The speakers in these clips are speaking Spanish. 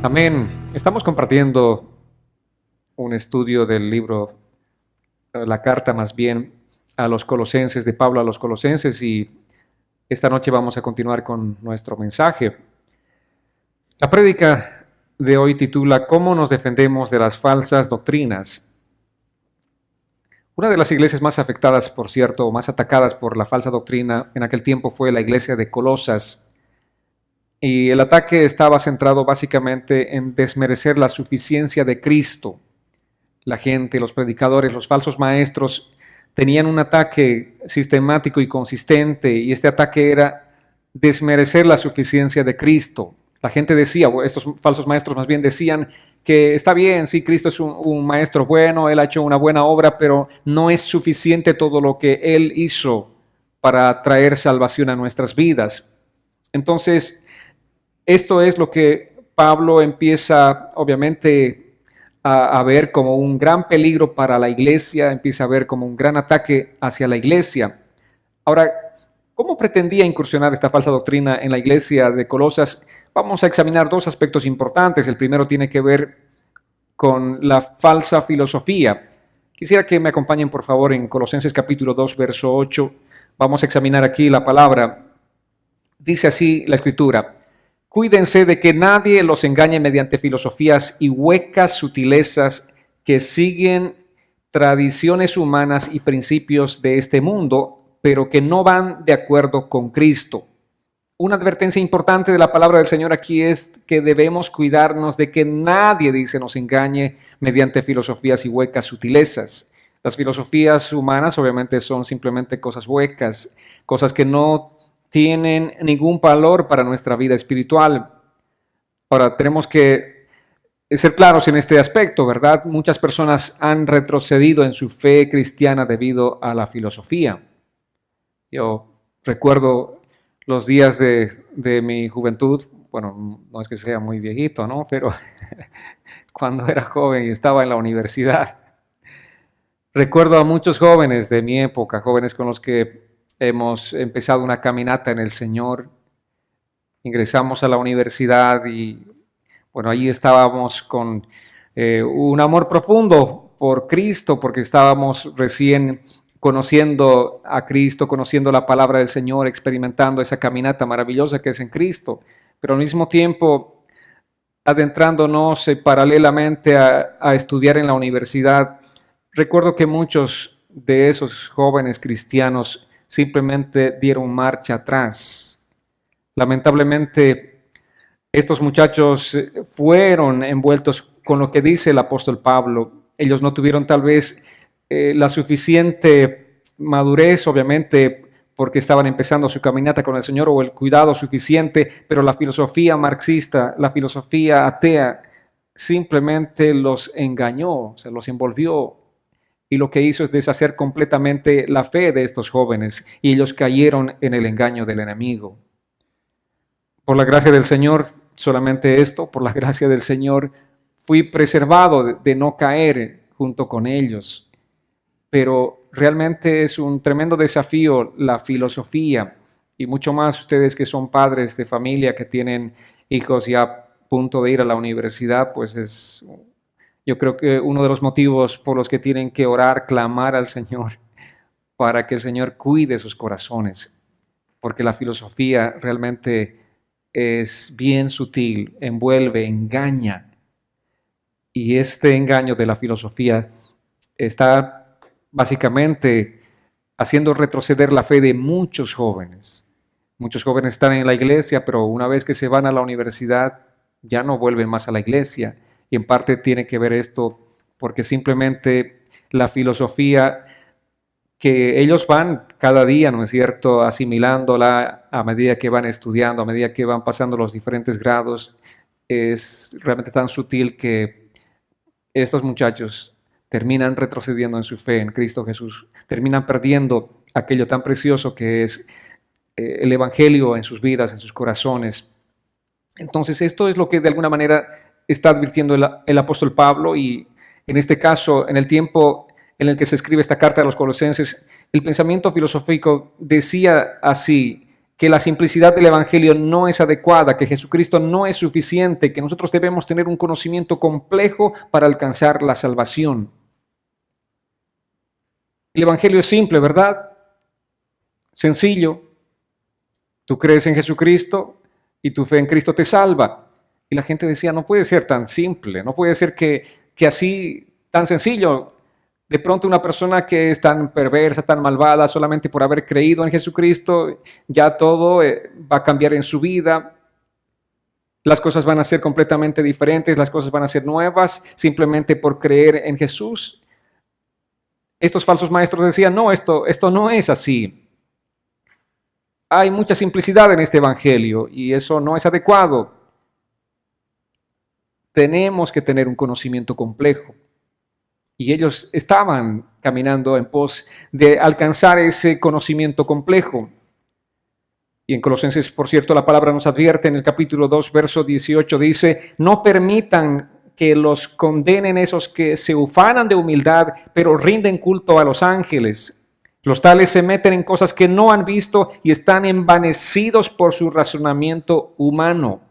Amén. Estamos compartiendo un estudio del libro, la carta más bien a los Colosenses, de Pablo a los Colosenses, y esta noche vamos a continuar con nuestro mensaje. La prédica de hoy titula ¿Cómo nos defendemos de las falsas doctrinas? Una de las iglesias más afectadas, por cierto, o más atacadas por la falsa doctrina en aquel tiempo fue la iglesia de Colosas. Y el ataque estaba centrado básicamente en desmerecer la suficiencia de Cristo. La gente, los predicadores, los falsos maestros tenían un ataque sistemático y consistente, y este ataque era desmerecer la suficiencia de Cristo. La gente decía, o estos falsos maestros más bien decían que está bien, sí, Cristo es un maestro bueno, Él ha hecho una buena obra, pero no es suficiente todo lo que Él hizo para traer salvación a nuestras vidas. Entonces, esto es lo que Pablo empieza, obviamente, a ver como un gran peligro para la iglesia, empieza a ver como un gran ataque hacia la iglesia. Ahora, ¿cómo pretendía incursionar esta falsa doctrina en la iglesia de Colosas? Vamos a examinar dos aspectos importantes. El primero tiene que ver con la falsa filosofía. Quisiera que me acompañen, por favor, en Colosenses capítulo 2, verso 8. Vamos a examinar aquí la palabra. Dice así la Escritura: cuídense de que nadie los engañe mediante filosofías y huecas sutilezas que siguen tradiciones humanas y principios de este mundo, pero que no van de acuerdo con Cristo. Una advertencia importante de la palabra del Señor aquí es que debemos cuidarnos de que nadie, dice, nos engañe mediante filosofías y huecas sutilezas. Las filosofías humanas obviamente son simplemente cosas huecas, cosas que no tienen ningún valor para nuestra vida espiritual. Ahora, tenemos que ser claros en este aspecto, ¿verdad? Muchas personas han retrocedido en su fe cristiana debido a la filosofía. Yo recuerdo los días de mi juventud, bueno, no es que sea muy viejito, ¿no? Pero cuando era joven y estaba en la universidad, recuerdo a muchos jóvenes de mi época, jóvenes con los que hemos empezado una caminata en el Señor. Ingresamos a la universidad y, bueno, ahí estábamos con un amor profundo por Cristo, porque estábamos recién conociendo a Cristo, conociendo la palabra del Señor, experimentando esa caminata maravillosa que es en Cristo, pero al mismo tiempo adentrándonos paralelamente a estudiar en la universidad. Recuerdo que muchos de esos jóvenes cristianos simplemente dieron marcha atrás. Lamentablemente, estos muchachos fueron envueltos con lo que dice el apóstol Pablo. Ellos no tuvieron tal vez la suficiente madurez, obviamente, porque estaban empezando su caminata con el Señor, o el cuidado suficiente, pero la filosofía marxista, la filosofía atea, simplemente los engañó, se los envolvió, y lo que hizo es deshacer completamente la fe de estos jóvenes, y ellos cayeron en el engaño del enemigo. Por la gracia del Señor, solamente esto, por la gracia del Señor, fui preservado de no caer junto con ellos. Pero realmente es un tremendo desafío la filosofía, y mucho más ustedes que son padres de familia, que tienen hijos ya a punto de ir a la universidad, pues es, yo creo que uno de los motivos por los que tienen que orar, clamar al Señor, para que el Señor cuide sus corazones, porque la filosofía realmente es bien sutil, envuelve, engaña, y este engaño de la filosofía está básicamente haciendo retroceder la fe de muchos jóvenes. Muchos jóvenes están en la iglesia, pero una vez que se van a la universidad ya no vuelven más a la iglesia, y en parte tiene que ver esto porque simplemente la filosofía que ellos van cada día, ¿no es cierto?, asimilándola a medida que van estudiando, a medida que van pasando los diferentes grados, es realmente tan sutil que estos muchachos terminan retrocediendo en su fe en Cristo Jesús, terminan perdiendo aquello tan precioso que es el Evangelio en sus vidas, en sus corazones. Entonces, esto es lo que de alguna manera está advirtiendo el apóstol Pablo, y en este caso, en el tiempo en el que se escribe esta carta a los Colosenses, el pensamiento filosófico decía así: que la simplicidad del Evangelio no es adecuada, que Jesucristo no es suficiente, que nosotros debemos tener un conocimiento complejo para alcanzar la salvación. El Evangelio es simple, ¿verdad? Sencillo. Tú crees en Jesucristo y tu fe en Cristo te salva. Y la gente decía, no puede ser tan simple, no puede ser que así, tan sencillo. De pronto una persona que es tan perversa, tan malvada, solamente por haber creído en Jesucristo, ya todo va a cambiar en su vida. Las cosas van a ser completamente diferentes, las cosas van a ser nuevas, simplemente por creer en Jesús. Estos falsos maestros decían, no, esto no es así. Hay mucha simplicidad en este evangelio y eso no es adecuado. Tenemos que tener un conocimiento complejo. Y ellos estaban caminando en pos de alcanzar ese conocimiento complejo. Y en Colosenses, por cierto, la palabra nos advierte en el capítulo 2, verso 18, dice, no permitan que los condenen esos que se ufanan de humildad, pero rinden culto a los ángeles. Los tales se meten en cosas que no han visto y están envanecidos por su razonamiento humano.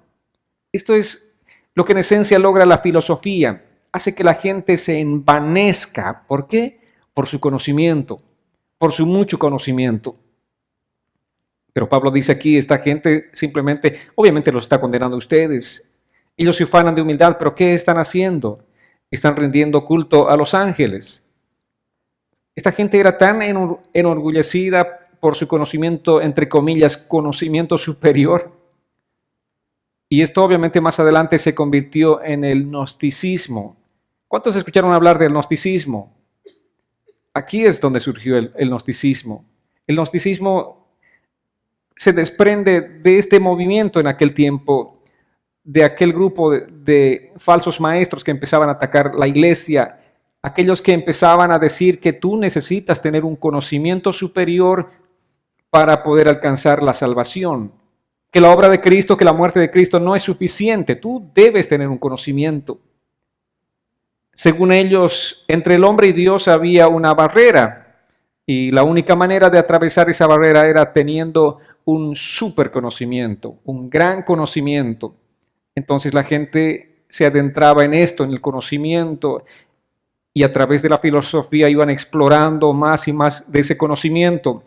Esto es lo que en esencia logra la filosofía. Hace que la gente se envanezca. ¿Por qué? Por su conocimiento, por su mucho conocimiento. Pero Pablo dice aquí, esta gente simplemente, obviamente los está condenando a ustedes. Ellos se ufanan de humildad, pero ¿qué están haciendo? Están rindiendo culto a los ángeles. Esta gente era tan enorgullecida por su conocimiento, entre comillas, conocimiento superior. Y esto obviamente más adelante se convirtió en el gnosticismo. ¿Cuántos escucharon hablar del gnosticismo? Aquí es donde surgió el gnosticismo. El gnosticismo se desprende de este movimiento en aquel tiempo, de aquel grupo de falsos maestros que empezaban a atacar la iglesia, aquellos que empezaban a decir que tú necesitas tener un conocimiento superior para poder alcanzar la salvación, que la obra de Cristo, que la muerte de Cristo no es suficiente, tú debes tener un conocimiento. Según ellos, entre el hombre y Dios había una barrera y la única manera de atravesar esa barrera era teniendo un super conocimiento, un gran conocimiento. Entonces la gente se adentraba en esto, en el conocimiento, y a través de la filosofía iban explorando más y más de ese conocimiento.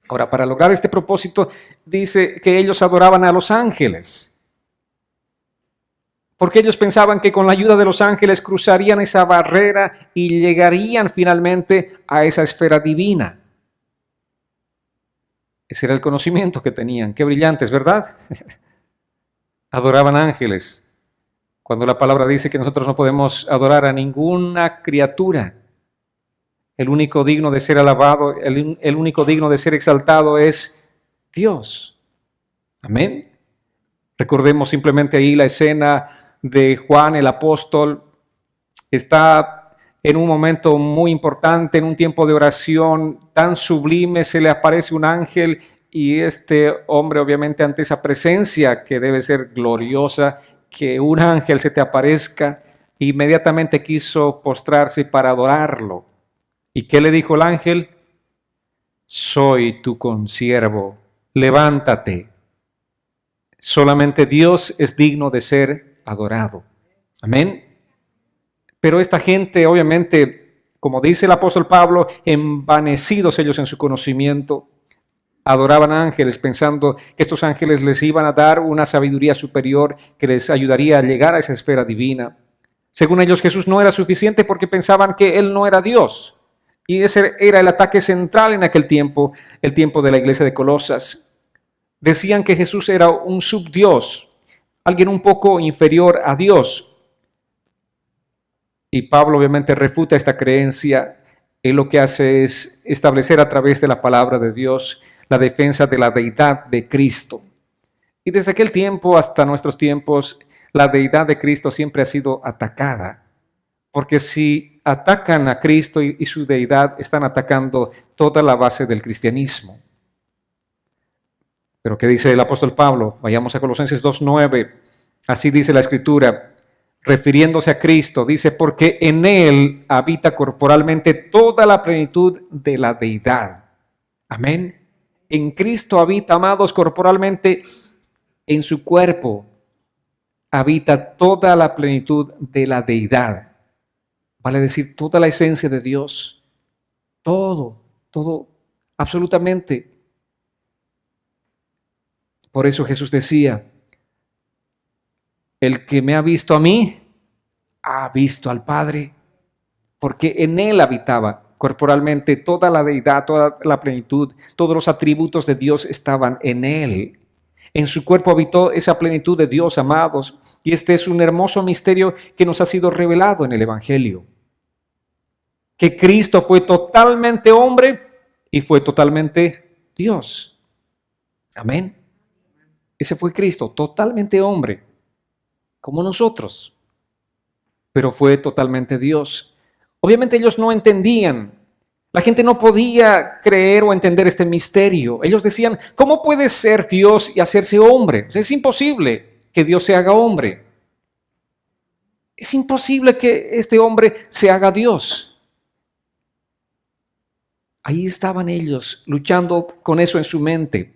Ahora, para lograr este propósito, dice que ellos adoraban a los ángeles. Porque ellos pensaban que con la ayuda de los ángeles cruzarían esa barrera y llegarían finalmente a esa esfera divina. Ese era el conocimiento que tenían. Qué brillantes, ¿verdad? Adoraban ángeles. Cuando la palabra dice que nosotros no podemos adorar a ninguna criatura, el único digno de ser alabado, el único digno de ser exaltado es Dios. Amén. Recordemos simplemente ahí la escena de Juan el apóstol. Está en un momento muy importante, en un tiempo de oración tan sublime, se le aparece un ángel y este hombre, obviamente, ante esa presencia que debe ser gloriosa, que un ángel se te aparezca, inmediatamente quiso postrarse para adorarlo. ¿Y qué le dijo el ángel? Soy tu consiervo, levántate. Solamente Dios es digno de ser adorado. Amén. Pero esta gente, obviamente, como dice el apóstol Pablo, envanecidos ellos en su conocimiento, adoraban ángeles pensando que estos ángeles les iban a dar una sabiduría superior que les ayudaría a llegar a esa esfera divina. Según ellos, Jesús no era suficiente porque pensaban que Él no era Dios. Y ese era el ataque central en aquel tiempo, el tiempo de la iglesia de Colosas. Decían que Jesús era un subdios, alguien un poco inferior a Dios. Y Pablo obviamente refuta esta creencia. Él lo que hace es establecer a través de la palabra de Dios la defensa de la deidad de Cristo. Y desde aquel tiempo hasta nuestros tiempos, la deidad de Cristo siempre ha sido atacada. Porque si atacan a Cristo y su deidad, están atacando toda la base del cristianismo. Pero ¿qué dice el apóstol Pablo? Vayamos a Colosenses 2:9. Así dice la Escritura, refiriéndose a Cristo, dice, porque en Él habita corporalmente toda la plenitud de la deidad. Amén. En Cristo habita, amados, corporalmente, en su cuerpo habita toda la plenitud de la deidad. Vale decir, toda la esencia de Dios. Todo, absolutamente. Por eso Jesús decía, el que me ha visto a mí, ha visto al Padre, porque en Él habitaba corporalmente toda la deidad, toda la plenitud, todos los atributos de Dios estaban en Él. En su cuerpo habitó esa plenitud de Dios, amados, y este es un hermoso misterio que nos ha sido revelado en el Evangelio. Que Cristo fue totalmente hombre y fue totalmente Dios. Amén. Ese fue Cristo, totalmente hombre, como nosotros, pero fue totalmente Dios. Obviamente ellos no entendían. La gente no podía creer o entender este misterio. Ellos decían, ¿cómo puede ser Dios y hacerse hombre? O sea, es imposible que Dios se haga hombre. Es imposible que este hombre se haga Dios. Ahí estaban ellos luchando con eso en su mente.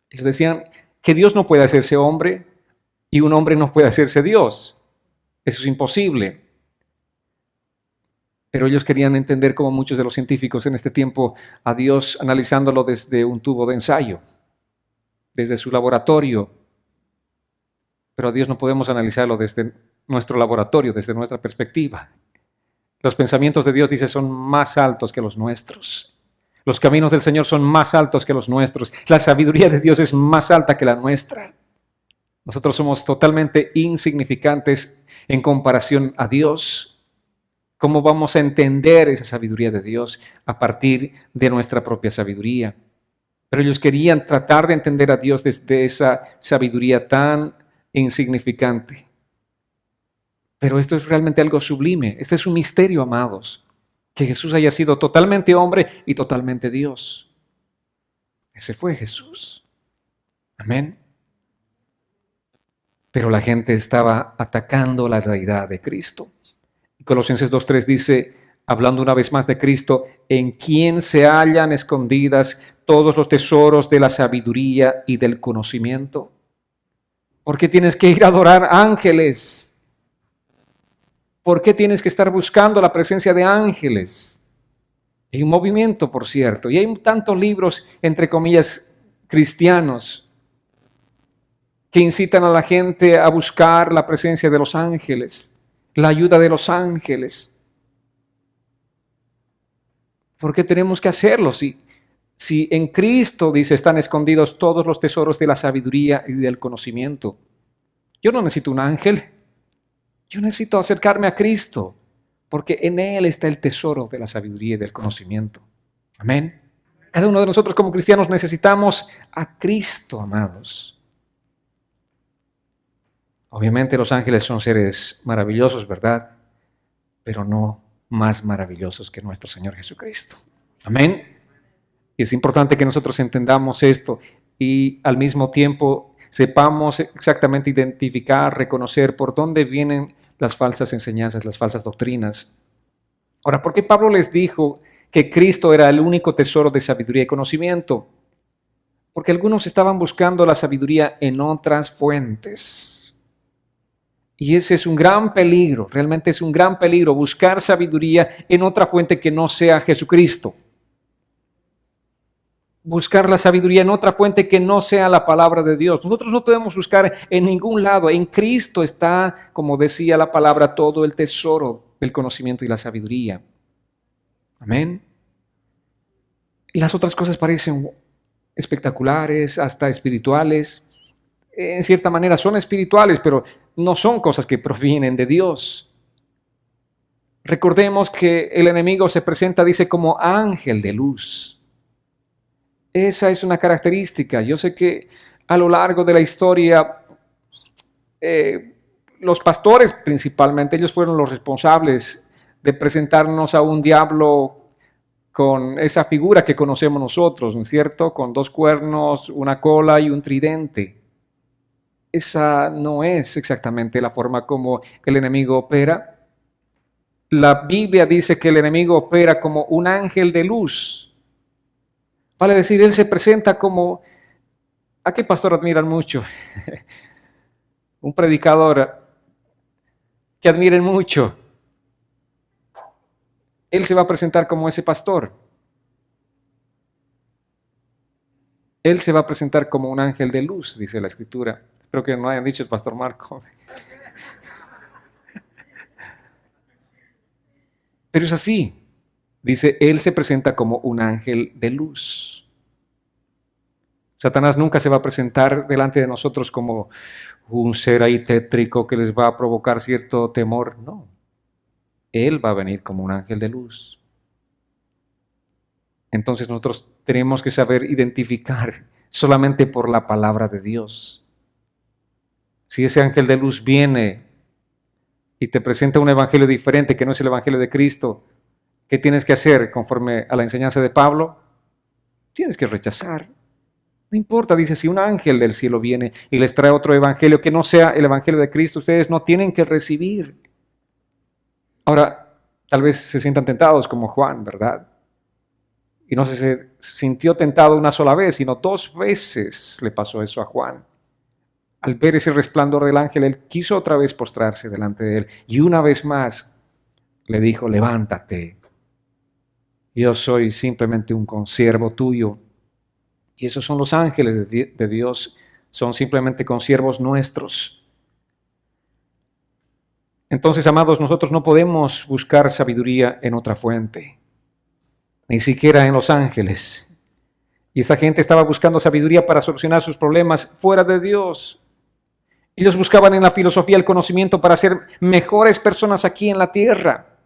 Ellos decían que Dios no puede hacerse hombre y un hombre no puede hacerse Dios. Eso es imposible. Pero ellos querían entender, como muchos de los científicos en este tiempo, a Dios analizándolo desde un tubo de ensayo, desde su laboratorio. Pero a Dios no podemos analizarlo desde nuestro laboratorio, desde nuestra perspectiva. Los pensamientos de Dios, dice, son más altos que los nuestros. Los caminos del Señor son más altos que los nuestros. La sabiduría de Dios es más alta que la nuestra. Nosotros somos totalmente insignificantes en comparación a Dios. ¿Cómo vamos a entender esa sabiduría de Dios a partir de nuestra propia sabiduría? Pero ellos querían tratar de entender a Dios desde esa sabiduría tan insignificante. Pero esto es realmente algo sublime. Este es un misterio, amados, que Jesús haya sido totalmente hombre y totalmente Dios. Ese fue Jesús. Amén. Pero la gente estaba atacando la deidad de Cristo. Colosenses 2:3 dice, hablando una vez más de Cristo, en quien se hallan escondidas todos los tesoros de la sabiduría y del conocimiento. ¿Por qué tienes que ir a adorar ángeles? ¿Por qué tienes que estar buscando la presencia de ángeles? Hay un movimiento, por cierto, y hay tantos libros, entre comillas, cristianos, que incitan a la gente a buscar la presencia de los ángeles, la ayuda de los ángeles. ¿Por qué tenemos que hacerlo? Si en Cristo, dice, están escondidos todos los tesoros de la sabiduría y del conocimiento. Yo no necesito un ángel. Yo necesito acercarme a Cristo, porque en Él está el tesoro de la sabiduría y del conocimiento. Amén. Cada uno de nosotros como cristianos necesitamos a Cristo, amados. Obviamente los ángeles son seres maravillosos, ¿verdad? Pero no más maravillosos que nuestro Señor Jesucristo. Amén. Y es importante que nosotros entendamos esto y al mismo tiempo sepamos exactamente identificar, reconocer por dónde vienen las falsas enseñanzas, las falsas doctrinas. Ahora, ¿por qué Pablo les dijo que Cristo era el único tesoro de sabiduría y conocimiento? Porque algunos estaban buscando la sabiduría en otras fuentes. Y ese es un gran peligro, realmente es un gran peligro, buscar sabiduría en otra fuente que no sea Jesucristo. Buscar la sabiduría en otra fuente que no sea la palabra de Dios. Nosotros no podemos buscar en ningún lado. En Cristo está, como decía la palabra, todo el tesoro del conocimiento y la sabiduría. Amén. Y las otras cosas parecen espectaculares, hasta espirituales. En cierta manera son espirituales, pero no son cosas que provienen de Dios. Recordemos que el enemigo se presenta, dice, como ángel de luz. Esa es una característica. Yo sé que a lo largo de la historia, los pastores principalmente, ellos fueron los responsables de presentarnos a un diablo con esa figura que conocemos nosotros, ¿no es cierto? Con 2 cuernos, una cola y un tridente. Esa no es exactamente la forma como el enemigo opera. La Biblia dice que el enemigo opera como un ángel de luz. Vale decir, Él se presenta como, ¿a qué pastor admiran mucho? Un predicador que admiren mucho. Él se va a presentar como ese pastor. Él se va a presentar como un ángel de luz, dice la Escritura. Espero que no hayan dicho el pastor Marco. Pero es así. Dice, Él se presenta como un ángel de luz. Satanás nunca se va a presentar delante de nosotros como un ser ahí tétrico que les va a provocar cierto temor. No. Él va a venir como un ángel de luz. Entonces nosotros tenemos que saber identificar solamente por la palabra de Dios. Si ese ángel de luz viene y te presenta un evangelio diferente que no es el evangelio de Cristo, ¿qué tienes que hacer conforme a la enseñanza de Pablo? Tienes que rechazar. No importa, dice, si un ángel del cielo viene y les trae otro evangelio que no sea el evangelio de Cristo, ustedes no tienen que recibir. Ahora, tal vez se sientan tentados como Juan, ¿verdad? Y no se sintió tentado una sola vez, sino 2 veces le pasó eso a Juan. Al ver ese resplandor del ángel, él quiso otra vez postrarse delante de él. Y una vez más le dijo, levántate. Yo soy simplemente un consiervo tuyo. Y esos son los ángeles de Dios. Son simplemente consiervos nuestros. Entonces, amados, nosotros no podemos buscar sabiduría en otra fuente. Ni siquiera en los ángeles. Y esta gente estaba buscando sabiduría para solucionar sus problemas fuera de Dios. Ellos buscaban en la filosofía el conocimiento para ser mejores personas aquí en la tierra.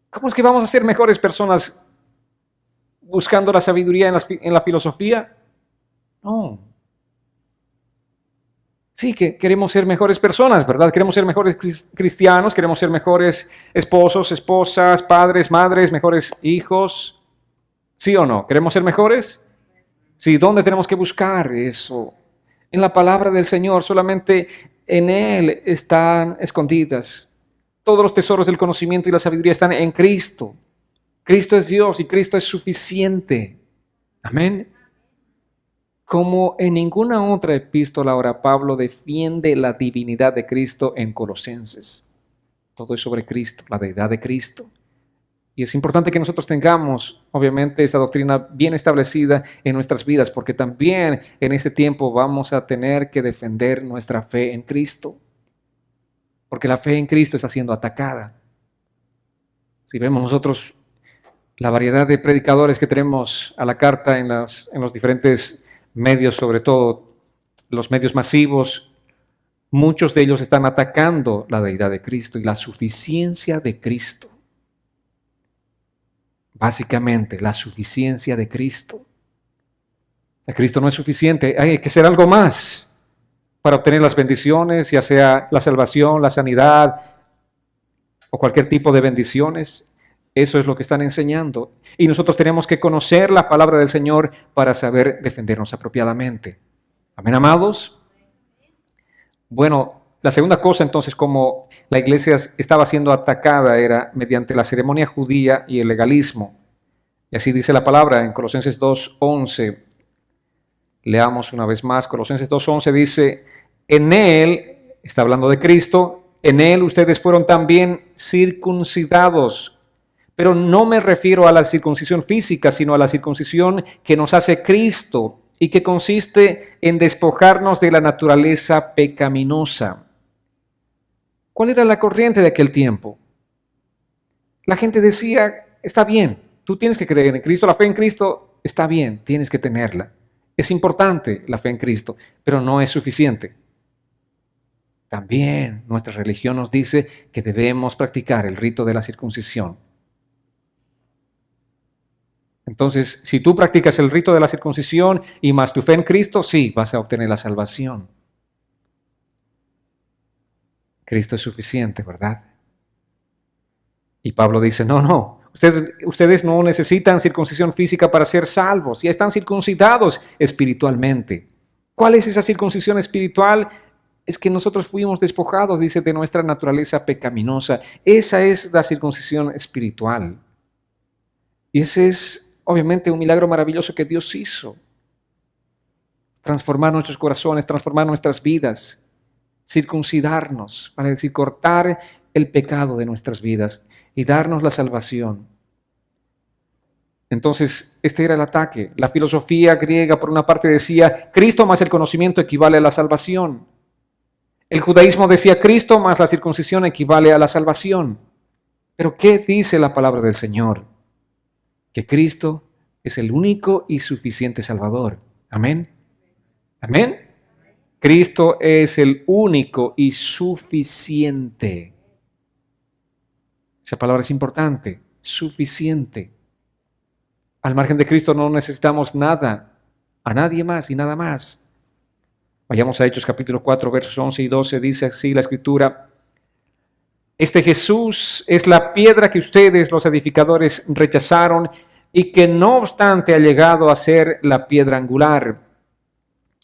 ¿Cómo es que vamos a ser mejores personas buscando la sabiduría en la filosofía? No. Sí, que queremos ser mejores personas, ¿verdad? Queremos ser mejores cristianos, queremos ser mejores esposos, esposas, padres, madres, mejores hijos. ¿Sí o no? ¿Queremos ser mejores? Sí, ¿dónde tenemos que buscar eso? En la palabra del Señor, solamente en Él están escondidas. Todos los tesoros del conocimiento y la sabiduría están en Cristo. Cristo es Dios y Cristo es suficiente. Amén. Como en ninguna otra epístola ahora Pablo defiende la divinidad de Cristo en Colosenses. Todo es sobre Cristo, la deidad de Cristo. Y es importante que nosotros tengamos, obviamente, esta doctrina bien establecida en nuestras vidas, porque también en este tiempo vamos a tener que defender nuestra fe en Cristo. Porque la fe en Cristo está siendo atacada. Si vemos nosotros la variedad de predicadores que tenemos a la carta en los diferentes medios, sobre todo los medios masivos, muchos de ellos están atacando la deidad de Cristo y la suficiencia de Cristo. Básicamente, la suficiencia de Cristo. Cristo no es suficiente, hay que hacer algo más para obtener las bendiciones, ya sea la salvación, la sanidad o cualquier tipo de bendiciones. Eso es lo que están enseñando. Y nosotros tenemos que conocer la palabra del Señor para saber defendernos apropiadamente. Amén, amados. Bueno, la segunda cosa entonces, como la iglesia estaba siendo atacada, era mediante la ceremonia judía y el legalismo. Y así dice la palabra en Colosenses 2:11. Leamos una vez más. Colosenses 2:11 dice, en Él, está hablando de Cristo, en Él ustedes fueron también circuncidados. Pero no me refiero a la circuncisión física, sino a la circuncisión que nos hace Cristo y que consiste en despojarnos de la naturaleza pecaminosa. ¿Cuál era la corriente de aquel tiempo? La gente decía, está bien, tú tienes que creer en Cristo, la fe en Cristo está bien, tienes que tenerla. Es importante la fe en Cristo, pero no es suficiente. También nuestra religión nos dice que debemos practicar el rito de la circuncisión. Entonces, si tú practicas el rito de la circuncisión y más tu fe en Cristo, sí, vas a obtener la salvación. Cristo es suficiente, ¿verdad? Y Pablo dice, no, ustedes no necesitan circuncisión física para ser salvos, ya están circuncidados espiritualmente. ¿Cuál es esa circuncisión espiritual? Es que nosotros fuimos despojados, dice, de nuestra naturaleza pecaminosa. Esa es la circuncisión espiritual. Y ese es obviamente un milagro maravilloso que Dios hizo. Transformar nuestros corazones, transformar nuestras vidas, circuncidarnos, para decir, cortar el pecado de nuestras vidas y darnos la salvación. Entonces, este era el ataque. La filosofía griega, por una parte, decía, Cristo más el conocimiento equivale a la salvación. El judaísmo decía, Cristo más la circuncisión equivale a la salvación. Pero ¿qué dice la palabra del Señor? Que Cristo es el único y suficiente Salvador. Amén. Amén. Cristo es el único y suficiente. Esa palabra es importante, suficiente. Al margen de Cristo no necesitamos nada, a nadie más y nada más. Vayamos a Hechos capítulo 4, versos 11 y 12, dice así la Escritura. Este Jesús es la piedra que ustedes, los edificadores, rechazaron y que no obstante ha llegado a ser la piedra angular.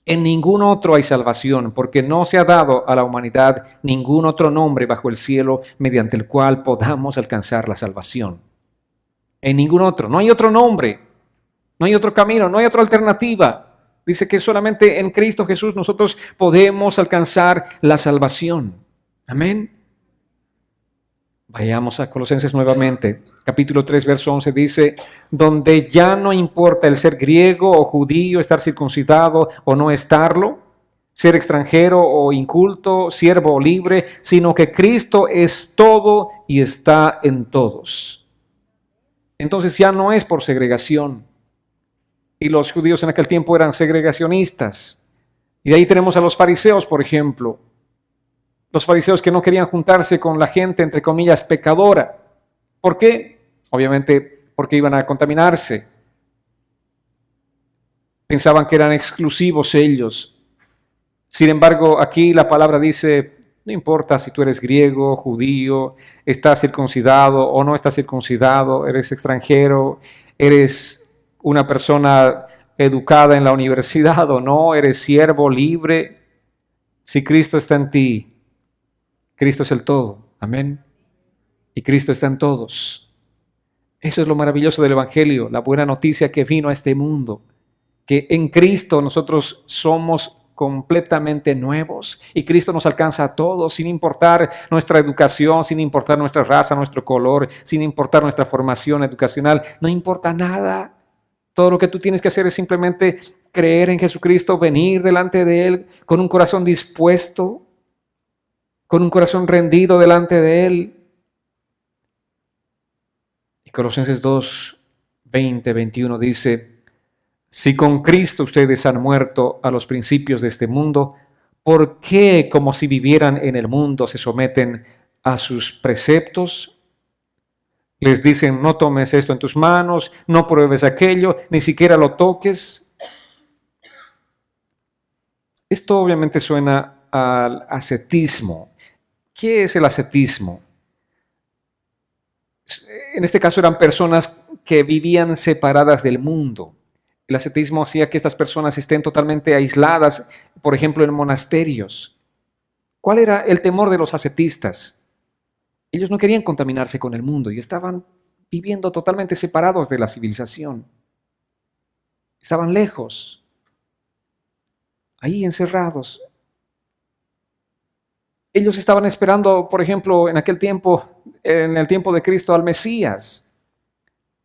En ningún otro hay salvación, porque no se ha dado a la humanidad ningún otro nombre bajo el cielo mediante el cual podamos alcanzar la salvación. En ningún otro, no hay otro nombre, no hay otro camino, no hay otra alternativa. Dice que solamente en Cristo Jesús nosotros podemos alcanzar la salvación. Amén. Vayamos a Colosenses nuevamente, capítulo 3, verso 11, dice, donde ya no importa el ser griego o judío, estar circuncidado o no estarlo, ser extranjero o inculto, siervo o libre, sino que Cristo es todo y está en todos. Entonces ya no es por segregación. Y los judíos en aquel tiempo eran segregacionistas. Y de ahí tenemos a los fariseos, por ejemplo. Los fariseos que no querían juntarse con la gente, entre comillas, pecadora. ¿Por qué? Obviamente porque iban a contaminarse. Pensaban que eran exclusivos ellos. Sin embargo, aquí la palabra dice, no importa si tú eres griego, judío, estás circuncidado o no estás circuncidado, eres extranjero, eres una persona educada en la universidad o no, eres siervo libre. Si Cristo está en ti, Cristo es el todo. Amén. Y Cristo está en todos. Eso es lo maravilloso del Evangelio, la buena noticia que vino a este mundo. Que en Cristo nosotros somos completamente nuevos y Cristo nos alcanza a todos sin importar nuestra educación, sin importar nuestra raza, nuestro color, sin importar nuestra formación educacional, no importa nada. Todo lo que tú tienes que hacer es simplemente creer en Jesucristo, venir delante de Él con un corazón dispuesto, con un corazón rendido delante de Él. Y Colosenses 2, 20, 21 dice, si con Cristo ustedes han muerto a los principios de este mundo, ¿por qué, como si vivieran en el mundo, se someten a sus preceptos? Les dicen, no tomes esto en tus manos, no pruebes aquello, ni siquiera lo toques. Esto obviamente suena al ascetismo. ¿Qué es el ascetismo? En este caso eran personas que vivían separadas del mundo. El ascetismo hacía que estas personas estén totalmente aisladas, por ejemplo, en monasterios. ¿Cuál era el temor de los ascetistas? Ellos no querían contaminarse con el mundo y estaban viviendo totalmente separados de la civilización. Estaban lejos, ahí encerrados. Ellos estaban esperando, por ejemplo, en aquel tiempo, en el tiempo de Cristo, al Mesías.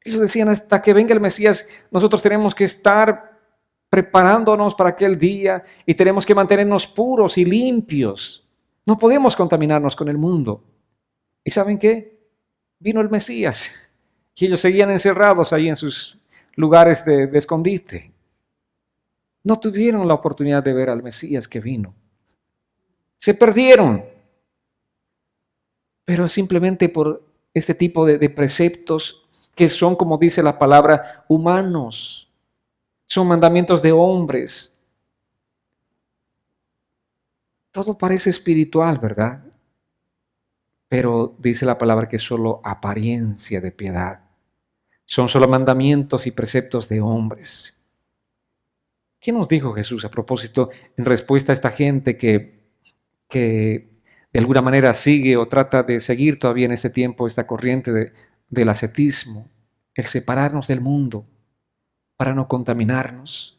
Ellos decían, hasta que venga el Mesías, nosotros tenemos que estar preparándonos para aquel día y tenemos que mantenernos puros y limpios. No podemos contaminarnos con el mundo. ¿Y saben qué? Vino el Mesías y ellos seguían encerrados ahí en sus lugares de escondite. No tuvieron la oportunidad de ver al Mesías que vino. Se perdieron. Pero simplemente por este tipo de preceptos que son, como dice la palabra, humanos. Son mandamientos de hombres. Todo parece espiritual, ¿verdad? Pero dice la palabra que es solo apariencia de piedad. Son solo mandamientos y preceptos de hombres. ¿Qué nos dijo Jesús a propósito en respuesta a esta gente que de alguna manera sigue o trata de seguir todavía en este tiempo esta corriente del ascetismo, el separarnos del mundo? para no contaminarnos.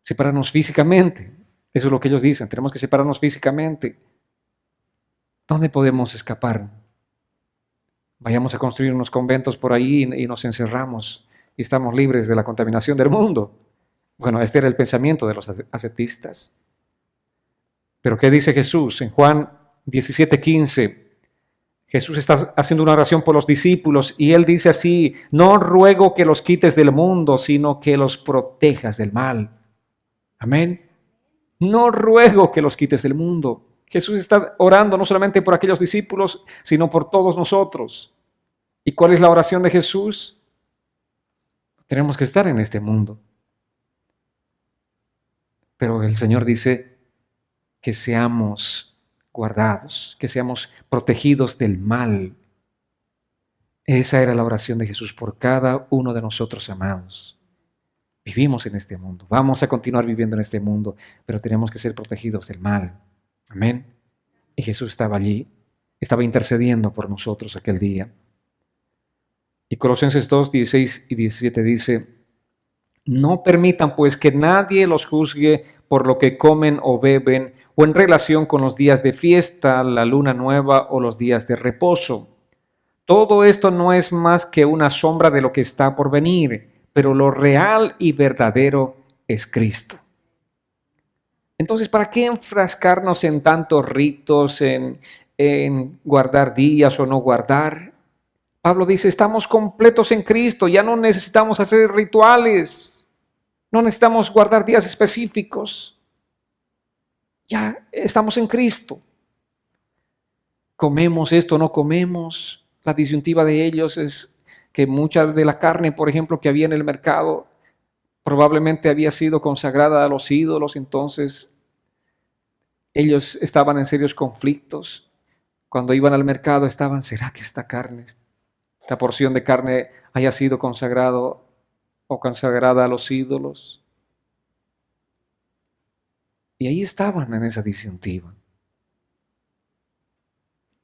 Separarnos físicamente. Eso es lo que ellos dicen, tenemos que separarnos físicamente. ¿Dónde podemos escapar? Vayamos a construir unos conventos por ahí y nos encerramos y estamos libres de la contaminación del mundo. Bueno, este era el pensamiento de los ascetistas. Pero ¿qué dice Jesús? En Juan 17:15, Jesús está haciendo una oración por los discípulos y él dice así: no ruego que los quites del mundo, sino que los protejas del mal. Amén. No ruego que los quites del mundo. Jesús está orando no solamente por aquellos discípulos, sino por todos nosotros. ¿Y cuál es la oración de Jesús? Tenemos que estar en este mundo. Pero el Señor dice que seamos guardados, que seamos protegidos del mal. Esa era la oración de Jesús por cada uno de nosotros, amados. Vivimos en este mundo, vamos a continuar viviendo en este mundo, pero tenemos que ser protegidos del mal. Amén. Y Jesús estaba allí, estaba intercediendo por nosotros aquel día. Y Colosenses 2, 16 y 17 dice: no permitan pues que nadie los juzgue por lo que comen o beben o en relación con los días de fiesta, la luna nueva o los días de reposo. Todo esto no es más que una sombra de lo que está por venir, pero lo real y verdadero es Cristo. Entonces, ¿para qué enfrascarnos en tantos ritos, en guardar días o no guardar? Pablo dice, estamos completos en Cristo, ya no necesitamos hacer rituales, no necesitamos guardar días específicos, ya estamos en Cristo. Comemos esto, no comemos. La disyuntiva de ellos es que mucha de la carne, por ejemplo, que había en el mercado, probablemente había sido consagrada a los ídolos, entonces ellos estaban en serios conflictos. Cuando iban al mercado estaban, ¿será que esta porción de carne haya sido consagrado o consagrada a los ídolos? Y ahí estaban en esa disyuntiva.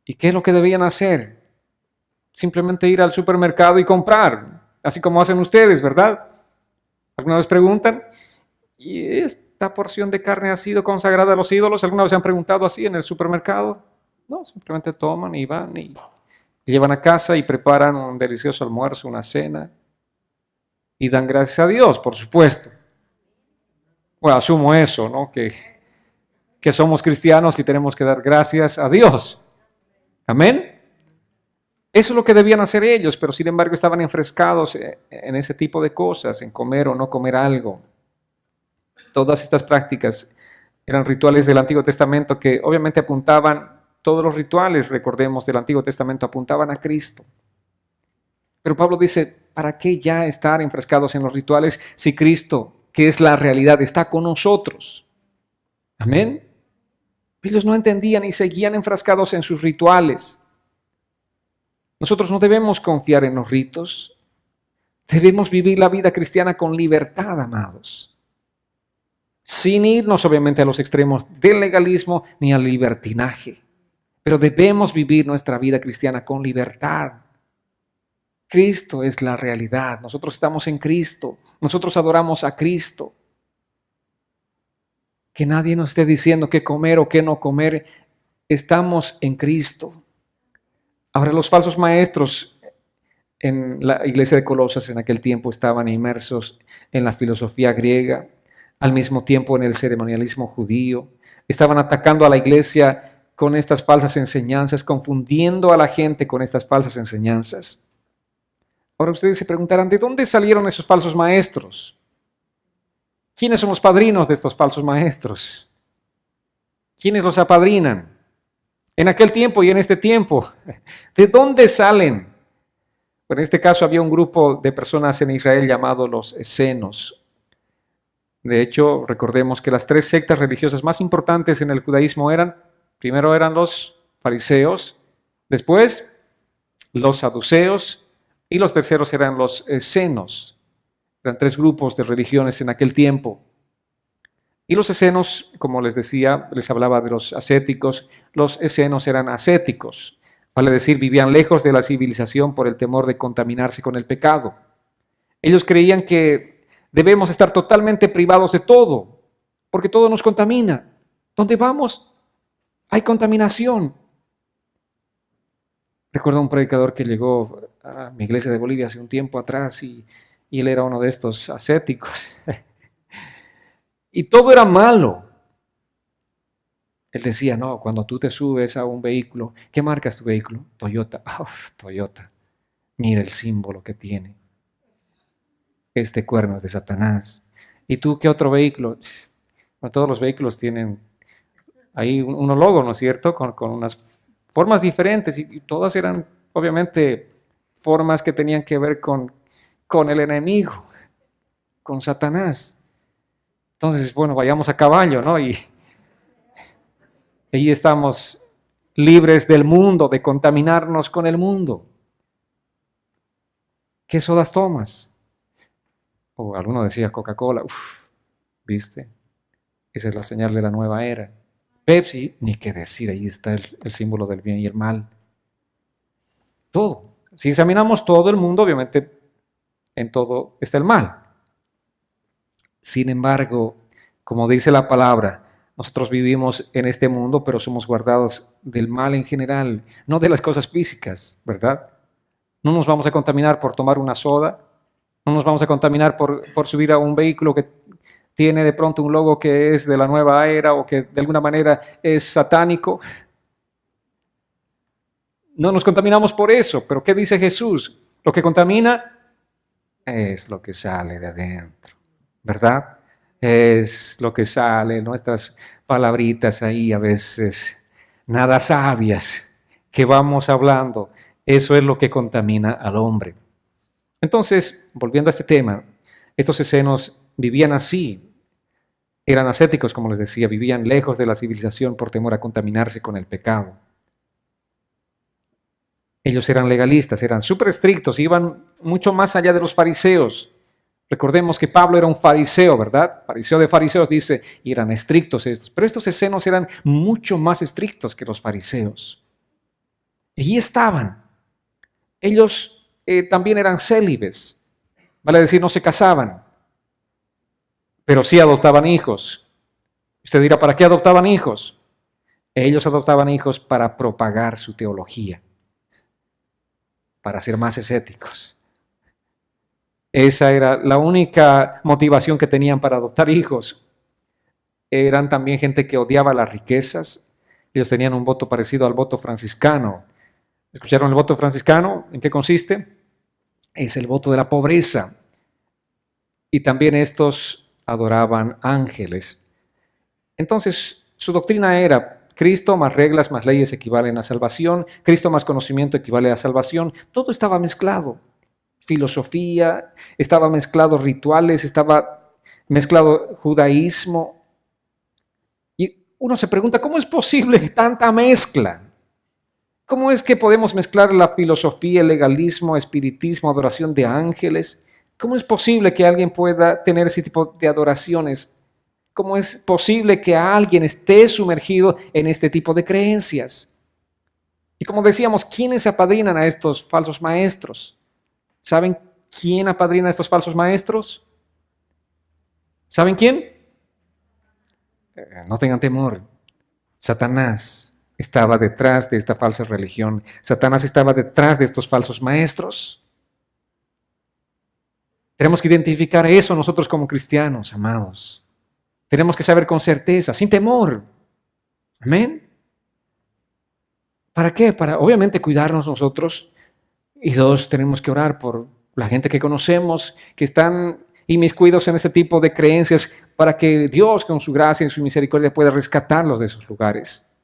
¿Y qué es lo que debían hacer? Simplemente ir al supermercado y comprar, así como hacen ustedes, ¿verdad? ¿Alguna vez preguntan? ¿Y esta porción de carne ha sido consagrada a los ídolos? ¿Alguna vez se han preguntado así en el supermercado? No, simplemente toman y van y llevan a casa y preparan un delicioso almuerzo, una cena, y dan gracias a Dios, por supuesto. Bueno, asumo eso, ¿no? Que somos cristianos y tenemos que dar gracias a Dios. Amén. Eso es lo que debían hacer ellos, pero sin embargo estaban enfrescados en ese tipo de cosas, en comer o no comer algo. Todas estas prácticas eran rituales del Antiguo Testamento que obviamente apuntaban, todos los rituales, recordemos, del Antiguo Testamento apuntaban a Cristo. Pero Pablo dice, ¿para qué ya estar enfrescados en los rituales si Cristo, que es la realidad, está con nosotros? Amén. Ellos no entendían y seguían enfrascados en sus rituales. Nosotros no debemos confiar en los ritos. Debemos vivir la vida cristiana con libertad, amados. Sin irnos obviamente a los extremos del legalismo ni al libertinaje. Pero debemos vivir nuestra vida cristiana con libertad. Cristo es la realidad. Nosotros estamos en Cristo. Nosotros adoramos a Cristo. Que nadie nos esté diciendo qué comer o qué no comer. Estamos en Cristo. Ahora, los falsos maestros en la iglesia de Colosas en aquel tiempo estaban inmersos en la filosofía griega, al mismo tiempo en el ceremonialismo judío. Estaban atacando a la iglesia con estas falsas enseñanzas, confundiendo a la gente con estas falsas enseñanzas. Ahora ustedes se preguntarán, ¿de dónde salieron esos falsos maestros? ¿Quiénes son los padrinos de estos falsos maestros? ¿Quiénes los apadrinan? En aquel tiempo y en este tiempo, ¿de dónde salen? Bueno, en este caso había un grupo de personas en Israel llamado los essenos. De hecho, recordemos que las tres sectas religiosas más importantes en el judaísmo primero eran los fariseos, después los saduceos y los terceros eran los essenos. Eran tres grupos de religiones en aquel tiempo. Y los essenos, como les decía, les hablaba de los ascéticos, los essenos eran ascéticos, vale decir, vivían lejos de la civilización por el temor de contaminarse con el pecado. Ellos creían que debemos estar totalmente privados de todo, porque todo nos contamina. ¿Dónde vamos? Hay contaminación. Recuerdo un predicador que llegó a mi iglesia de Bolivia hace un tiempo atrás y él era uno de estos ascéticos. Y todo era malo. Él decía, no, cuando tú te subes a un vehículo, ¿qué marca es tu vehículo? Toyota. Uf, Toyota. Mira el símbolo que tiene. Este cuerno es de Satanás. ¿Y tú qué otro vehículo? Bueno, todos los vehículos tienen ahí un logo, ¿no es cierto? Con unas formas diferentes y todas eran obviamente formas que tenían que ver con el enemigo, con Satanás. Entonces, bueno, vayamos a caballo, ¿no? Y ahí estamos libres del mundo, de contaminarnos con el mundo. ¿Qué sodas tomas? O alguno decía Coca-Cola, ¿viste? Esa es la señal de la nueva era. Pepsi, ni qué decir, ahí está el símbolo del bien y el mal. Todo. Si examinamos todo el mundo, obviamente en todo está el mal. Sin embargo, como dice la palabra, nosotros vivimos en este mundo, pero somos guardados del mal en general, no de las cosas físicas, ¿verdad? No nos vamos a contaminar por tomar una soda, no nos vamos a contaminar por subir a un vehículo que tiene de pronto un logo que es de la nueva era o que de alguna manera es satánico. No nos contaminamos por eso, pero ¿qué dice Jesús? Lo que contamina es lo que sale de adentro, ¿verdad? Es lo que sale, nuestras palabritas ahí a veces nada sabias que vamos hablando. Eso es lo que contamina al hombre. Entonces, volviendo a este tema, estos escenos vivían así, eran ascéticos, como les decía, vivían lejos de la civilización por temor a contaminarse con el pecado. Ellos eran legalistas, eran súper estrictos, iban mucho más allá de los fariseos. Recordemos que Pablo era un fariseo, ¿verdad? Fariseo de fariseos dice, y eran estrictos estos. Pero estos escenos eran mucho más estrictos que los fariseos. Y allí estaban. Ellos también eran célibes, vale decir, no se casaban, pero sí adoptaban hijos. Usted dirá, ¿para qué adoptaban hijos? Ellos adoptaban hijos para propagar su teología, para ser más ascéticos. Esa era la única motivación que tenían para adoptar hijos. Eran también gente que odiaba las riquezas. Ellos tenían un voto parecido al voto franciscano. ¿Escucharon el voto franciscano? ¿En qué consiste? Es el voto de la pobreza. Y también estos adoraban ángeles. Entonces, su doctrina era: Cristo más reglas más leyes equivalen a salvación, Cristo más conocimiento equivale a salvación. Todo estaba mezclado. Filosofía, estaba mezclado rituales, estaba mezclado judaísmo. Y uno se pregunta, ¿cómo es posible tanta mezcla? ¿Cómo es que podemos mezclar la filosofía, el legalismo, espiritismo, adoración de ángeles? ¿Cómo es posible que alguien pueda tener ese tipo de adoraciones? ¿Cómo es posible que alguien esté sumergido en este tipo de creencias? Y como decíamos, ¿quiénes apadrinan a estos falsos maestros? ¿Saben quién apadrina a estos falsos maestros? ¿Saben quién? No tengan temor. Satanás estaba detrás de esta falsa religión. Satanás estaba detrás de estos falsos maestros. Tenemos que identificar eso nosotros como cristianos, amados. Tenemos que saber con certeza, sin temor. Amén. ¿Para qué? Para obviamente cuidarnos nosotros. Y dos, tenemos que orar por la gente que conocemos, que están inmiscuidos en este tipo de creencias, para que Dios, con su gracia y su misericordia, pueda rescatarlos de esos lugares.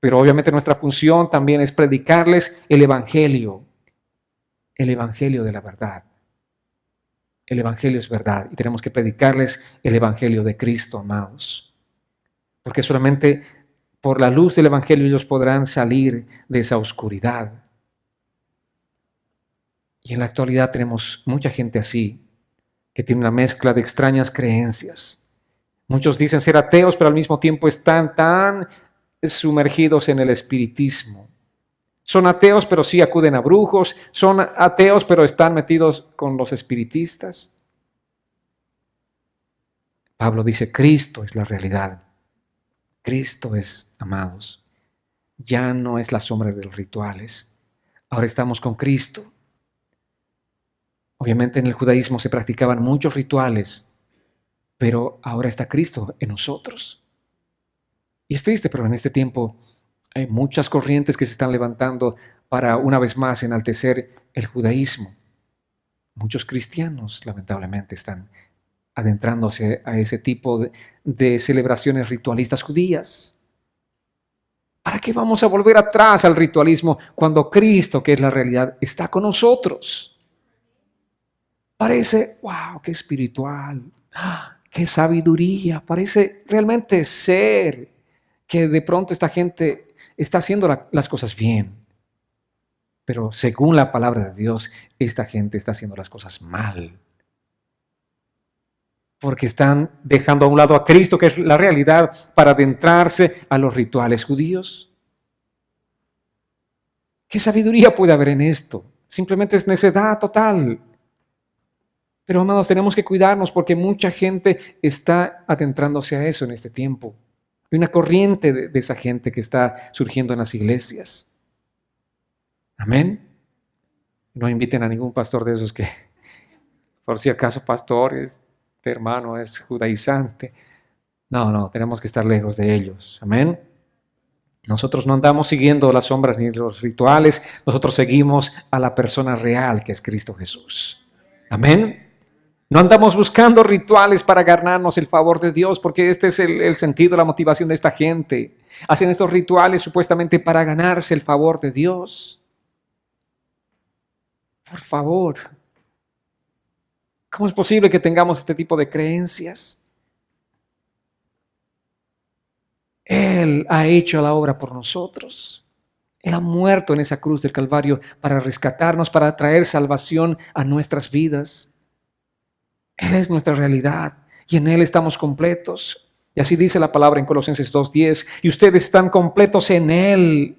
Pero obviamente nuestra función también es predicarles el Evangelio de la verdad. El Evangelio es verdad y tenemos que predicarles el Evangelio de Cristo, amados. Porque solamente por la luz del Evangelio ellos podrán salir de esa oscuridad. Y en la actualidad tenemos mucha gente así, que tiene una mezcla de extrañas creencias. Muchos dicen ser ateos, pero al mismo tiempo están tan sumergidos en el espiritismo. Son ateos, pero sí acuden a brujos. Son ateos, pero están metidos con los espiritistas. Pablo dice, Cristo es la realidad. Cristo es, amados, ya no es la sombra de los rituales. Ahora estamos con Cristo. Obviamente en el judaísmo se practicaban muchos rituales, pero ahora está Cristo en nosotros. Y es triste, pero en este tiempo hay muchas corrientes que se están levantando para una vez más enaltecer el judaísmo. Muchos cristianos, lamentablemente, están adentrándose a ese tipo de celebraciones ritualistas judías. ¿Para qué vamos a volver atrás al ritualismo cuando Cristo, que es la realidad, está con nosotros? Parece, wow, qué espiritual, qué sabiduría, parece realmente ser que de pronto esta gente está haciendo las cosas bien. Pero según la palabra de Dios, esta gente está haciendo las cosas mal. Porque están dejando a un lado a Cristo, que es la realidad, para adentrarse a los rituales judíos. ¿Qué sabiduría puede haber en esto? Simplemente es necedad total. Pero amados, tenemos que cuidarnos porque mucha gente está adentrándose a eso en este tiempo. Hay una corriente de esa gente que está surgiendo en las iglesias. Amén. No inviten a ningún pastor de esos que, por si acaso, pastores, este hermano es judaizante. No, tenemos que estar lejos de ellos. Amén. Nosotros no andamos siguiendo las sombras ni los rituales. Nosotros seguimos a la persona real que es Cristo Jesús. Amén. No andamos buscando rituales para ganarnos el favor de Dios, porque este es el sentido, la motivación de esta gente. Hacen estos rituales supuestamente para ganarse el favor de Dios. Por favor, ¿cómo es posible que tengamos este tipo de creencias? Él ha hecho la obra por nosotros. Él ha muerto en esa cruz del Calvario para rescatarnos, para traer salvación a nuestras vidas. Él es nuestra realidad y en Él estamos completos. Y así dice la palabra en Colosenses 2:10. Y ustedes están completos en Él.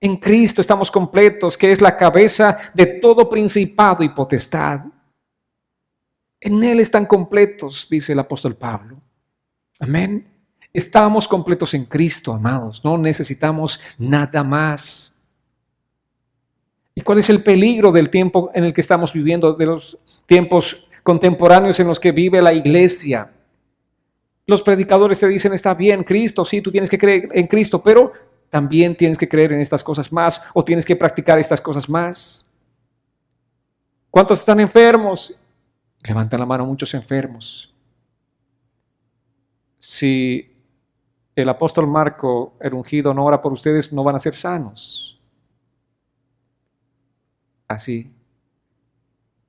En Cristo estamos completos, que es la cabeza de todo principado y potestad. En Él están completos, dice el apóstol Pablo. Amén. Estamos completos en Cristo, amados. No necesitamos nada más. ¿Y cuál es el peligro del tiempo en el que estamos viviendo, de los tiempos contemporáneos en los que vive la iglesia? Los predicadores te dicen, está bien, Cristo, sí, tú tienes que creer en Cristo, pero también tienes que creer en estas cosas más o tienes que practicar estas cosas más. ¿Cuántos están enfermos? Levantan la mano muchos enfermos. Si el apóstol Marco, el ungido, no ora por ustedes, no van a ser sanos. Así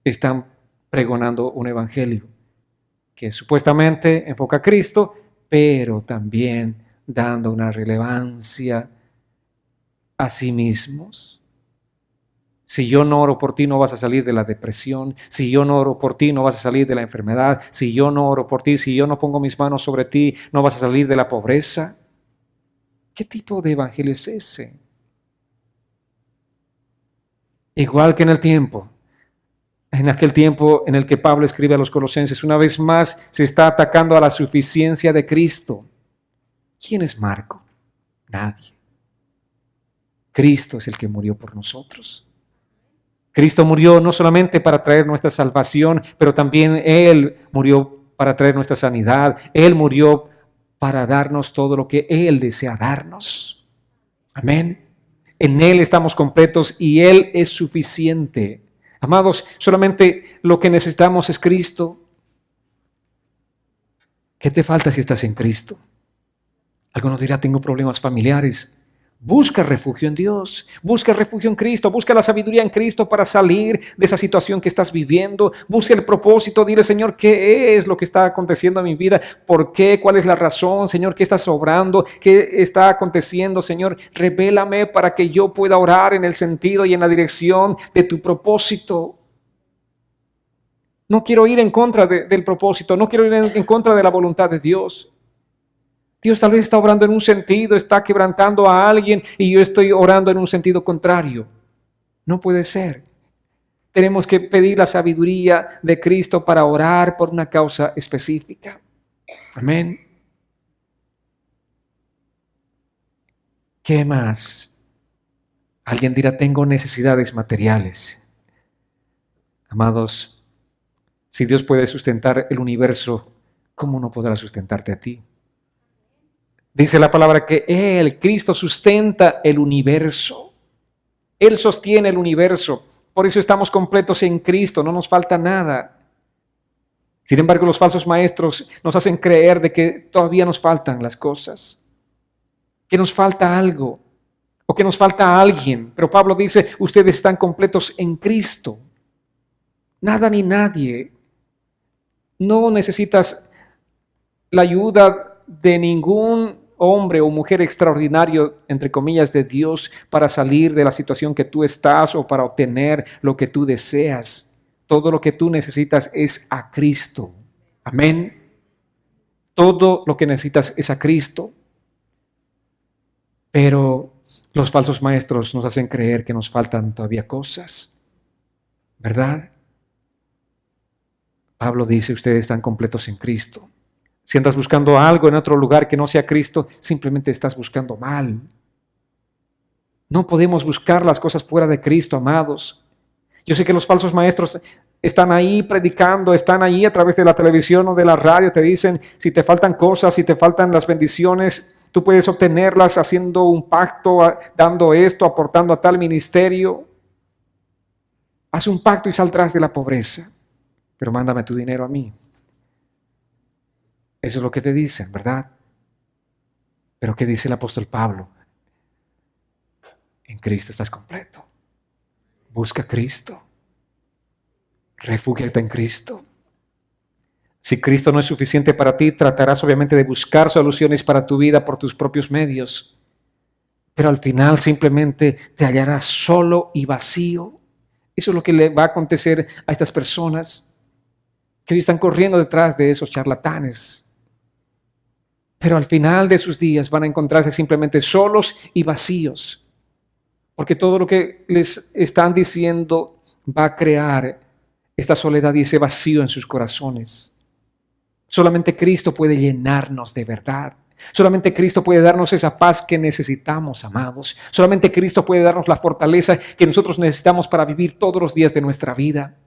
están pregonando un evangelio que supuestamente enfoca a Cristo, pero también dando una relevancia a sí mismos. Si yo no oro por ti, no vas a salir de la depresión. Si yo no oro por ti, no vas a salir de la enfermedad. Si yo no oro por ti, si yo no pongo mis manos sobre ti, no vas a salir de la pobreza. ¿Qué tipo de evangelio es ese? Igual que en aquel tiempo en el que Pablo escribe a los Colosenses, una vez más se está atacando a la suficiencia de Cristo. ¿Quién es Marco? Nadie. Cristo es el que murió por nosotros. Cristo murió no solamente para traer nuestra salvación, pero también Él murió para traer nuestra sanidad. Él murió para darnos todo lo que Él desea darnos. Amén. En Él estamos completos y Él es suficiente. Amados, solamente lo que necesitamos es Cristo. ¿Qué te falta si estás en Cristo? Algunos dirán, tengo problemas familiares. Busca refugio en Dios, busca refugio en Cristo, busca la sabiduría en Cristo para salir de esa situación que estás viviendo. Busca el propósito, dile, Señor, ¿qué es lo que está aconteciendo en mi vida? ¿Por qué? ¿Cuál es la razón? Señor, ¿qué está sobrando? ¿Qué está aconteciendo? Señor, revélame para que yo pueda orar en el sentido y en la dirección de tu propósito. No quiero ir en contra del propósito, no quiero ir en contra de la voluntad de Dios. Dios tal vez está obrando en un sentido, está quebrantando a alguien y yo estoy orando en un sentido contrario. No puede ser. Tenemos que pedir la sabiduría de Cristo para orar por una causa específica. Amén. ¿Qué más? Alguien dirá, tengo necesidades materiales. Amados, si Dios puede sustentar el universo, ¿cómo no podrá sustentarte a ti? Dice la palabra que Él, Cristo, sustenta el universo. Él sostiene el universo. Por eso estamos completos en Cristo, no nos falta nada. Sin embargo, los falsos maestros nos hacen creer de que todavía nos faltan las cosas, que nos falta algo o que nos falta alguien. Pero Pablo dice, ustedes están completos en Cristo. Nada ni nadie. No necesitas la ayuda de ningún hombre o mujer extraordinario, entre comillas, de Dios para salir de la situación que tú estás o para obtener lo que tú deseas. Todo lo que tú necesitas es a Cristo. Amén. Todo lo que necesitas es a Cristo. Pero los falsos maestros nos hacen creer que nos faltan todavía cosas. ¿Verdad? Pablo dice, ustedes están completos en Cristo. Si andas buscando algo en otro lugar que no sea Cristo, simplemente estás buscando mal. No podemos buscar las cosas fuera de Cristo, amados. Yo sé que los falsos maestros están ahí predicando, están ahí a través de la televisión o de la radio, te dicen, si te faltan cosas, si te faltan las bendiciones, tú puedes obtenerlas haciendo un pacto, dando esto, aportando a tal ministerio. Haz un pacto y saldrás de la pobreza, pero mándame tu dinero a mí. Eso es lo que te dicen, ¿verdad? Pero ¿qué dice el apóstol Pablo? En Cristo estás completo. Busca a Cristo. Refúgiate en Cristo. Si Cristo no es suficiente para ti, tratarás obviamente de buscar soluciones para tu vida por tus propios medios. Pero al final simplemente te hallarás solo y vacío. Eso es lo que le va a acontecer a estas personas que hoy están corriendo detrás de esos charlatanes. Pero al final de sus días van a encontrarse simplemente solos y vacíos. Porque todo lo que les están diciendo va a crear esta soledad y ese vacío en sus corazones. Solamente Cristo puede llenarnos de verdad. Solamente Cristo puede darnos esa paz que necesitamos, amados. Solamente Cristo puede darnos la fortaleza que nosotros necesitamos para vivir todos los días de nuestra vida.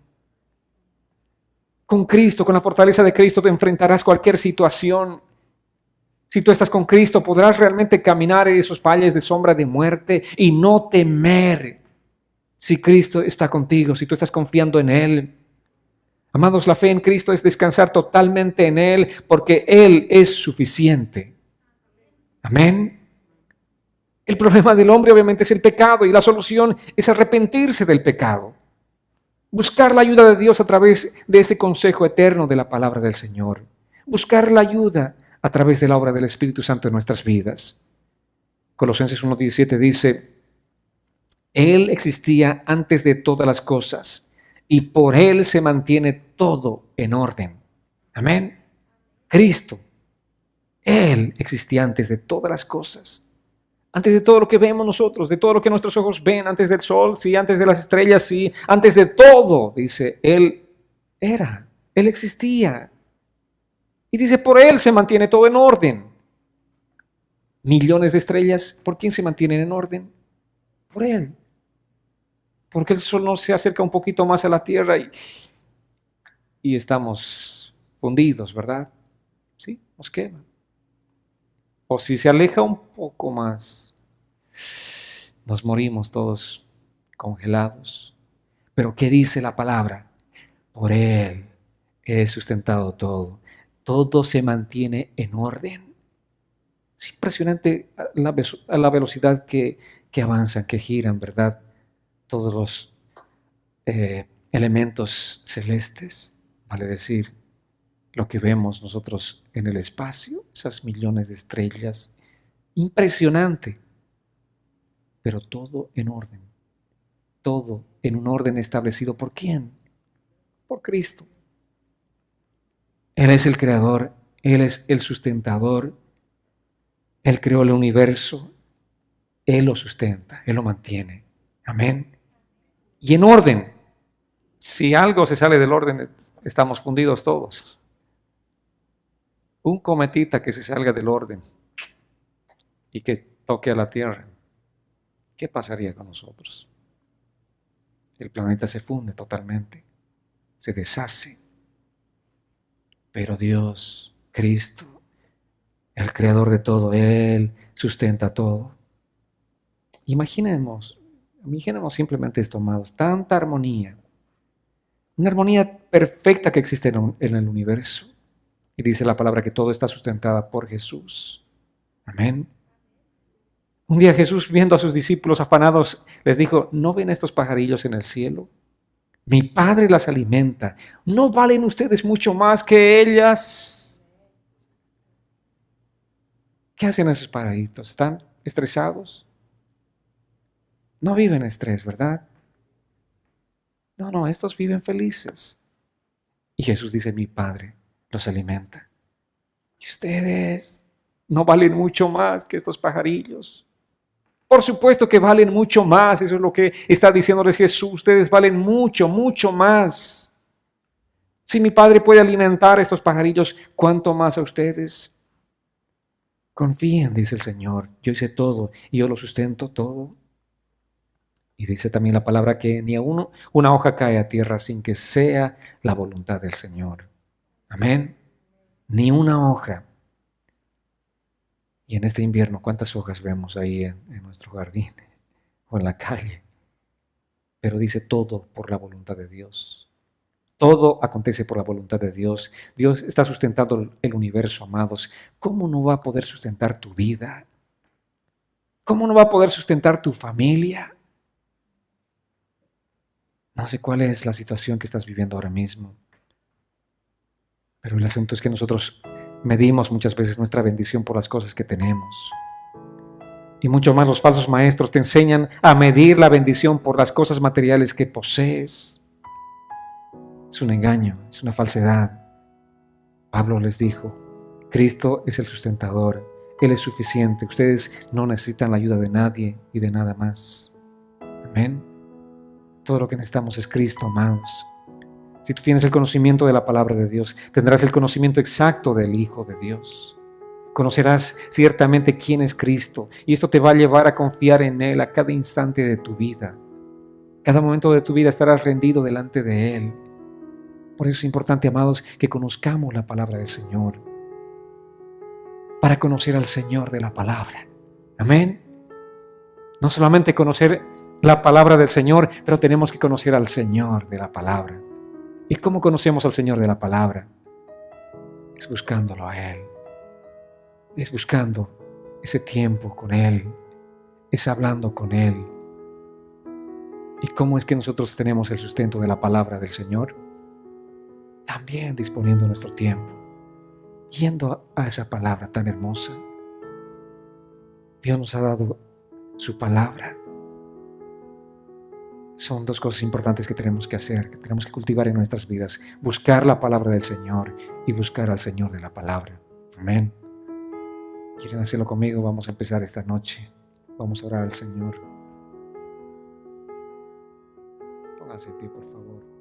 Con Cristo, con la fortaleza de Cristo, te enfrentarás cualquier situación. Si tú estás con Cristo, podrás realmente caminar en esos valles de sombra de muerte y no temer. Si Cristo está contigo, si tú estás confiando en Él. Amados, la fe en Cristo es descansar totalmente en Él porque Él es suficiente. Amén. El problema del hombre obviamente es el pecado y la solución es arrepentirse del pecado. Buscar la ayuda de Dios a través de ese consejo eterno de la palabra del Señor. Buscar la ayuda a través de la obra del Espíritu Santo en nuestras vidas. Colosenses 1:17 dice, Él existía antes de todas las cosas y por Él se mantiene todo en orden. Amén. Cristo, Él existía antes de todas las cosas. Antes de todo lo que vemos nosotros, de todo lo que nuestros ojos ven, antes del sol, sí, antes de las estrellas, sí, antes de todo, dice, Él era, Él existía. Y dice, por Él se mantiene todo en orden. Millones de estrellas, ¿por quién se mantienen en orden? Por Él. Porque el sol no se acerca un poquito más a la tierra y estamos fundidos, ¿verdad? Sí, nos quema. O si se aleja un poco más, nos morimos todos congelados. Pero ¿qué dice la palabra? Por Él he sustentado todo. Todo se mantiene en orden. Es impresionante la velocidad que avanzan, que giran, ¿verdad? Todos los elementos celestes, vale decir, lo que vemos nosotros en el espacio, esas millones de estrellas, impresionante, pero todo en orden, todo en un orden establecido. ¿Por quién? Por Cristo. Él es el creador, Él es el sustentador. Él creó el universo, Él lo sustenta, Él lo mantiene. Amén. Y en orden. Si algo se sale del orden, estamos fundidos todos. Un cometita que se salga del orden y que toque a la Tierra, ¿qué pasaría con nosotros? El planeta se funde totalmente, se deshace. Pero Dios, Cristo, el creador de todo, Él sustenta todo. Imaginemos simplemente esto, amados, tanta armonía, una armonía perfecta que existe en el universo. Y dice la palabra que todo está sustentada por Jesús. Amén. Un día Jesús, viendo a sus discípulos afanados, les dijo: ¿no ven estos pajarillos en el cielo? Mi Padre las alimenta. ¿No valen ustedes mucho más que ellas? ¿Qué hacen esos pajaritos? ¿Están estresados? No viven estrés, ¿verdad? No, estos viven felices. Y Jesús dice: mi Padre los alimenta. ¿Y ustedes no valen mucho más que estos pajarillos? Por supuesto que valen mucho más. Eso es lo que está diciéndoles Jesús. Ustedes valen mucho, mucho más. Si mi Padre puede alimentar a estos pajarillos, ¿cuánto más a ustedes? Confíen, dice el Señor. Yo hice todo y yo lo sustento todo. Y dice también la palabra que ni aún una hoja cae a tierra sin que sea la voluntad del Señor. Amén. Ni una hoja. Y en este invierno, ¿cuántas hojas vemos ahí en nuestro jardín o en la calle? Pero dice todo por la voluntad de Dios. Todo acontece por la voluntad de Dios. Dios está sustentando el universo, amados. ¿Cómo no va a poder sustentar tu vida? ¿Cómo no va a poder sustentar tu familia? No sé cuál es la situación que estás viviendo ahora mismo. Pero el asunto es que nosotros medimos muchas veces nuestra bendición por las cosas que tenemos. Y mucho más los falsos maestros te enseñan a medir la bendición por las cosas materiales que posees. Es un engaño, es una falsedad. Pablo les dijo: Cristo es el sustentador, Él es suficiente, ustedes no necesitan la ayuda de nadie y de nada más. Amén. Todo lo que necesitamos es Cristo, amados. Si tú tienes el conocimiento de la palabra de Dios, tendrás el conocimiento exacto del Hijo de Dios. Conocerás ciertamente quién es Cristo y esto te va a llevar a confiar en Él a cada instante de tu vida. Cada momento de tu vida estarás rendido delante de Él. Por eso es importante, amados, que conozcamos la palabra del Señor, para conocer al Señor de la palabra. Amén. No solamente conocer la palabra del Señor, pero tenemos que conocer al Señor de la palabra. ¿Y cómo conocemos al Señor de la palabra? Es buscándolo a Él. Es buscando ese tiempo con Él. Es hablando con Él. ¿Y cómo es que nosotros tenemos el sustento de la palabra del Señor? También disponiendo nuestro tiempo, yendo a esa palabra tan hermosa. Dios nos ha dado su palabra. Son dos cosas importantes que tenemos que hacer, que tenemos que cultivar en nuestras vidas. Buscar la palabra del Señor y buscar al Señor de la palabra. Amén. ¿Quieren hacerlo conmigo? Vamos a empezar esta noche. Vamos a orar al Señor. Pónganse en pie, por favor.